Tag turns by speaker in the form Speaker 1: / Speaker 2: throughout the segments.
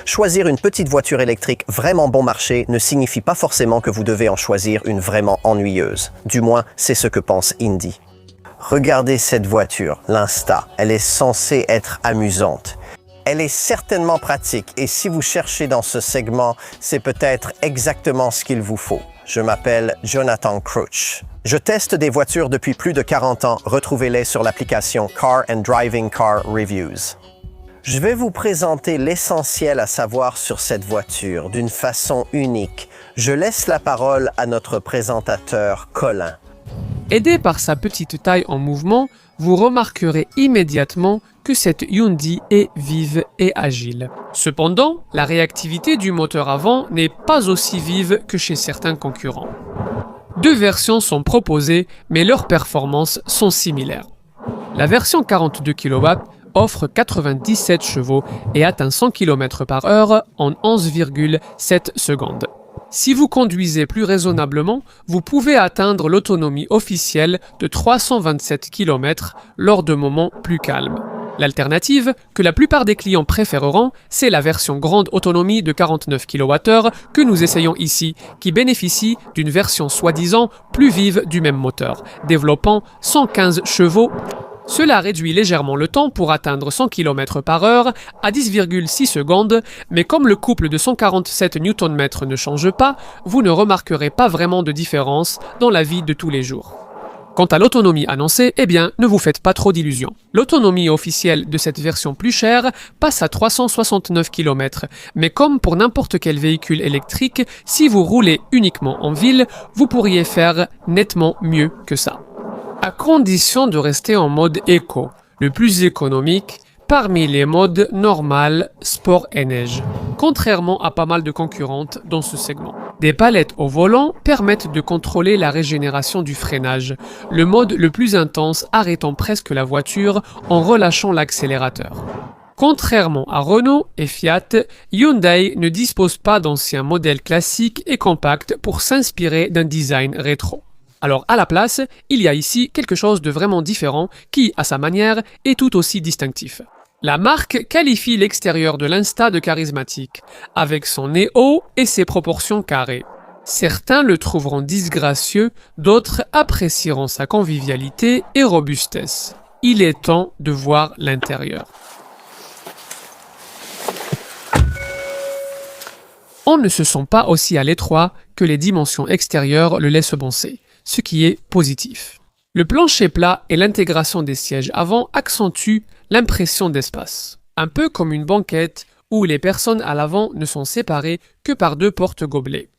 Speaker 1: Choisir une petite voiture électrique vraiment bon marché ne signifie pas forcément que vous devez en choisir une vraiment ennuyeuse. Du moins, c'est ce que pense Indy. Regardez cette voiture, l'Insta. Elle est censée être amusante. Elle est certainement pratique et si vous cherchez dans ce segment, c'est peut-être exactement ce qu'il vous faut. Je m'appelle Jonathan Crouch. Je teste des voitures depuis plus de 40 ans. Retrouvez-les sur l'application Car and Driving Car Reviews. Je vais vous présenter l'essentiel à savoir sur cette voiture d'une façon unique. Je laisse la parole à notre présentateur Colin.
Speaker 2: Aidé par sa petite taille en mouvement, vous remarquerez immédiatement que cette Hyundai est vive et agile. Cependant, la réactivité du moteur avant n'est pas aussi vive que chez certains concurrents. Deux versions sont proposées, mais leurs performances sont similaires. La version 42 kW offre 97 chevaux et atteint 100 km/h en 11,7 secondes. Si vous conduisez plus raisonnablement, vous pouvez atteindre l'autonomie officielle de 327 km lors de moments plus calmes. L'alternative, que la plupart des clients préféreront, c'est la version grande autonomie de 49 kWh que nous essayons ici, qui bénéficie d'une version soi-disant plus vive du même moteur, développant 115 chevaux. Cela réduit légèrement le temps pour atteindre 100 km/h à 10,6 secondes, mais comme le couple de 147 Nm ne change pas, vous ne remarquerez pas vraiment de différence dans la vie de tous les jours. Quant à l'autonomie annoncée, eh bien, ne vous faites pas trop d'illusions. L'autonomie officielle de cette version plus chère passe à 369 km, mais comme pour n'importe quel véhicule électrique, si vous roulez uniquement en ville, vous pourriez faire nettement mieux que ça. À condition de rester en mode éco, le plus économique, parmi les modes normal, sport et neige, contrairement à pas mal de concurrentes dans ce segment. Des palettes au volant permettent de contrôler la régénération du freinage, le mode le plus intense arrêtant presque la voiture en relâchant l'accélérateur. Contrairement à Renault et Fiat, Hyundai ne dispose pas d'anciens modèles classiques et compacts pour s'inspirer d'un design rétro. Alors à la place, il y a ici quelque chose de vraiment différent qui, à sa manière, est tout aussi distinctif. La marque qualifie l'extérieur de l'Insta de charismatique, avec son nez haut et ses proportions carrées. Certains le trouveront disgracieux, d'autres apprécieront sa convivialité et robustesse. Il est temps de voir l'intérieur. On ne se sent pas aussi à l'étroit que les dimensions extérieures le laissent penser, ce qui est positif. Le plancher plat et l'intégration des sièges avant accentuent l'impression d'espace. Un peu comme une banquette où les personnes à l'avant ne sont séparées que par deux portes-gobelets.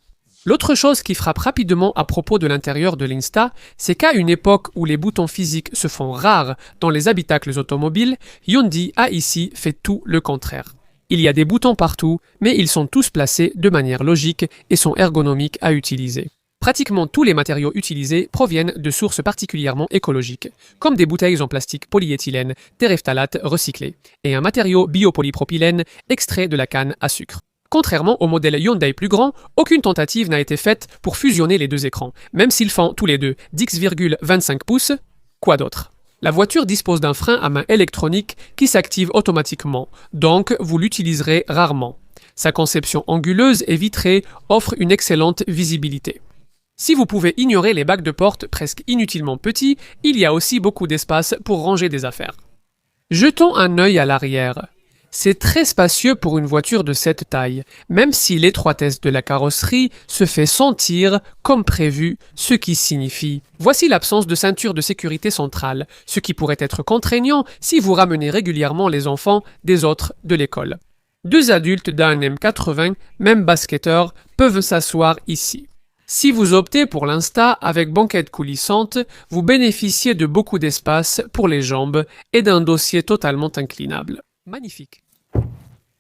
Speaker 2: L'autre chose qui frappe rapidement à propos de l'intérieur de l'Insta, c'est qu'à une époque où les boutons physiques se font rares dans les habitacles automobiles, Hyundai a ici fait tout le contraire. Il y a des boutons partout, mais ils sont tous placés de manière logique et sont ergonomiques à utiliser. Pratiquement tous les matériaux utilisés proviennent de sources particulièrement écologiques, comme des bouteilles en plastique polyéthylène, téréphtalate recyclé, et un matériau biopolypropylène extrait de la canne à sucre. Contrairement au modèle Hyundai plus grand, aucune tentative n'a été faite pour fusionner les deux écrans, même s'ils font tous les deux 10,25 pouces, quoi d'autre? La voiture dispose d'un frein à main électronique qui s'active automatiquement, donc vous l'utiliserez rarement. Sa conception anguleuse et vitrée offre une excellente visibilité. Si vous pouvez ignorer les bacs de porte presque inutilement petits, il y a aussi beaucoup d'espace pour ranger des affaires. Jetons un œil à l'arrière. C'est très spacieux pour une voiture de cette taille, même si l'étroitesse de la carrosserie se fait sentir comme prévu, ce qui signifie voici l'absence de ceinture de sécurité centrale, ce qui pourrait être contraignant si vous ramenez régulièrement les enfants des autres de l'école. Deux adultes d'un M80, même basketteur, peuvent s'asseoir ici. Si vous optez pour l'Insta avec banquette coulissante, vous bénéficiez de beaucoup d'espace pour les jambes et d'un dossier totalement inclinable. Magnifique.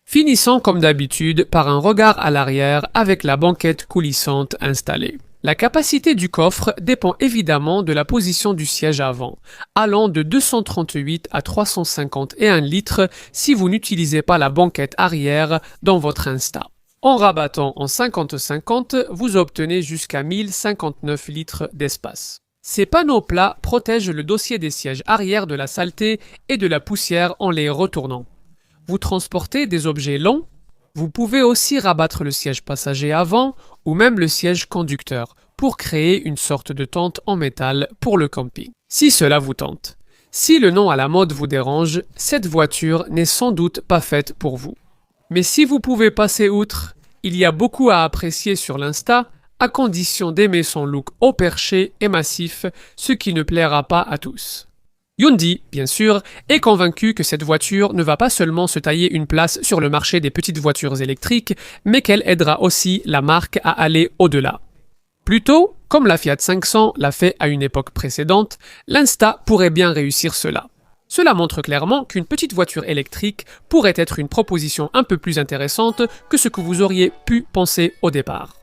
Speaker 2: Finissons comme d'habitude par un regard à l'arrière avec la banquette coulissante installée. La capacité du coffre dépend évidemment de la position du siège avant, allant de 238 à 351 litres si vous n'utilisez pas la banquette arrière dans votre Insta. En rabattant en 50-50, vous obtenez jusqu'à 1059 litres d'espace. Ces panneaux plats protègent le dossier des sièges arrière de la saleté et de la poussière en les retournant. Vous transportez des objets longs, Vous pouvez aussi rabattre le siège passager avant ou même le siège conducteur pour créer une sorte de tente en métal pour le camping. Si cela vous tente. Si le nom à la mode vous dérange, cette voiture n'est sans doute pas faite pour vous. Mais si vous pouvez passer outre, il y a beaucoup à apprécier sur l'Insta, à condition d'aimer son look haut perché et massif, ce qui ne plaira pas à tous. Hyundai, bien sûr, est convaincu que cette voiture ne va pas seulement se tailler une place sur le marché des petites voitures électriques, mais qu'elle aidera aussi la marque à aller au-delà. Plutôt, comme la Fiat 500 l'a fait à une époque précédente, l'Insta pourrait bien réussir cela. Cela montre clairement qu'une petite voiture électrique pourrait être une proposition un peu plus intéressante que ce que vous auriez pu penser au départ.